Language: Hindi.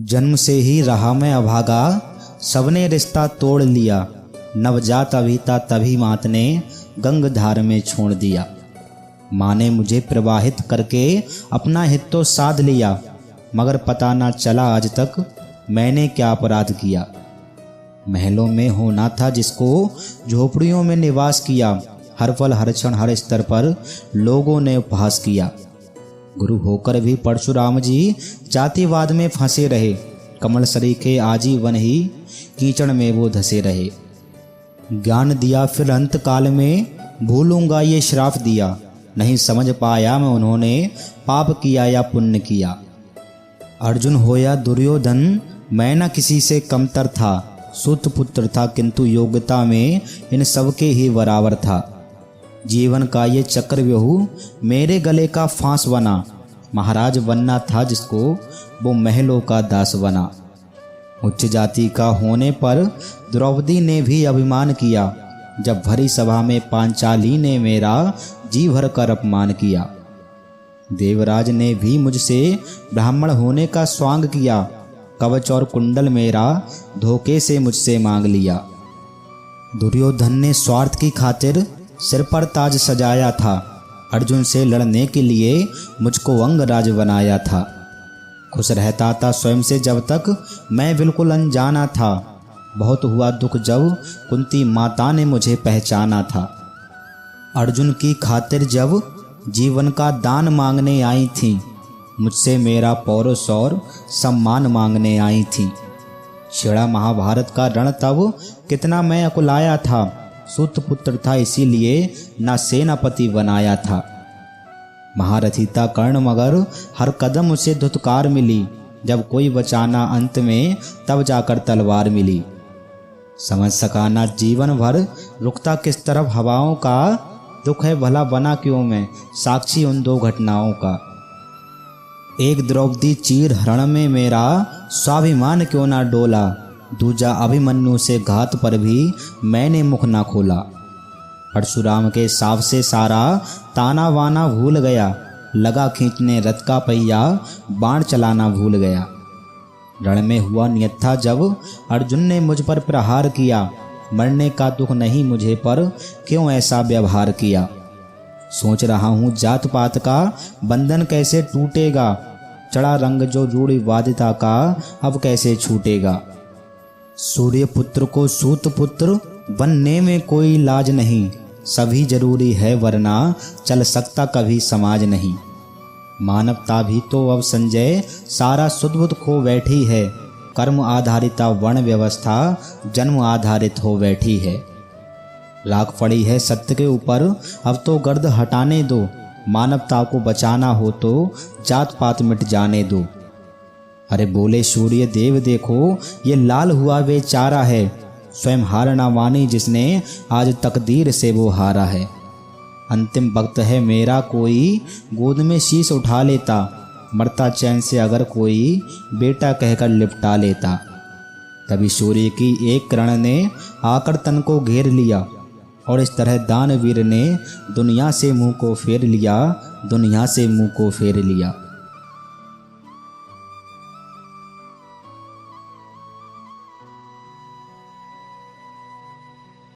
जन्म से ही रहा मैं अभागा, सबने रिश्ता तोड़ लिया। नवजात अभी था तभी मात ने गंगधार में छोड़ दिया। माँ ने मुझे प्रवाहित करके अपना हित तो साध लिया, मगर पता ना चला आज तक मैंने क्या अपराध किया। महलों में होना था जिसको झोपड़ियों में निवास किया। हर पल हर क्षण हर स्तर पर लोगों ने उपहास किया। गुरु होकर भी परशुराम जी जातिवाद में फंसे रहे। कमल सरीखे आजीवन ही कीचड़ में वो धसे रहे। ज्ञान दिया फिर अंत काल में, भूलूंगा ये श्राप दिया। नहीं समझ पाया मैं उन्होंने पाप किया या पुण्य किया। अर्जुन हो या दुर्योधन, मैं न किसी से कमतर था। सुत पुत्र था किंतु योग्यता में इन सबके ही बराबर था। जीवन का ये चक्रव्यूह मेरे गले का फांस बना। महाराज बनना था जिसको वो महलों का दास बना। उच्च जाति का होने पर द्रौपदी ने भी अभिमान किया। जब भरी सभा में पांचाली ने मेरा जी भर कर अपमान किया। देवराज ने भी मुझसे ब्राह्मण होने का स्वांग किया। कवच और कुंडल मेरा धोखे से मुझसे मांग लिया। दुर्योधन ने स्वार्थ की खातिर सिर पर ताज सजाया था। अर्जुन से लड़ने के लिए मुझको अंगराज बनाया था। खुश रहता था स्वयं से जब तक मैं बिल्कुल अनजाना था। बहुत हुआ दुख जब कुंती माता ने मुझे पहचाना था। अर्जुन की खातिर जब जीवन का दान मांगने आई थी, मुझसे मेरा पौरुष और सम्मान मांगने आई थी। छिड़ा महाभारत का रण तब कितना मैं अकुलाया था। सुत पुत्र था इसीलिए ना सेनापति बनाया था। महारथी था कर्ण मगर हर कदम उसे धुतकार मिली। जब कोई बचाना अंत में तब जाकर तलवार मिली। समझ सका ना जीवन भर रुकता किस तरफ हवाओं का। दुख है भला बना क्यों मैं साक्षी उन दो घटनाओं का। एक द्रौपदी चीर हरण में मेरा स्वाभिमान क्यों ना डोला। दूजा अभिमन्यु से घात पर भी मैंने मुख ना खोला। परशुराम के साव से सारा ताना वाना भूल गया। लगा खींचने रथ का पहिया, बाण चलाना भूल गया। रण में हुआ नियत था जब अर्जुन ने मुझ पर प्रहार किया। मरने का दुख नहीं मुझे पर क्यों ऐसा व्यवहार किया। सोच रहा हूँ जात पात का बंधन कैसे टूटेगा। चढ़ा रंग जो रूढ़िवादिता का अब कैसे छूटेगा। सूर्य पुत्र को सूत पुत्र बनने में कोई लाज नहीं। सभी जरूरी है वरना चल सकता कभी समाज नहीं। मानवता भी तो अब संजय सारा सुदबुद खो बैठी है। कर्म आधारिता वर्ण व्यवस्था जन्म आधारित हो बैठी है। लाख पड़ी है सत्य के ऊपर अब तो गर्द हटाने दो। मानवता को बचाना हो तो जात पात मिट जाने दो। अरे बोले सूर्य देव देखो ये लाल हुआ बेचारा है। स्वयं हार ना मानी जिसने आज तकदीर से वो हारा है। अंतिम वक्त है मेरा कोई गोद में शीश उठा लेता। मरता चैन से अगर कोई बेटा कहकर लिपटा लेता। तभी सूर्य की एक किरण ने आकर तन को घेर लिया। और इस तरह दानवीर ने दुनिया से मुंह को फेर लिया। दुनिया से मुंह को फेर लिया।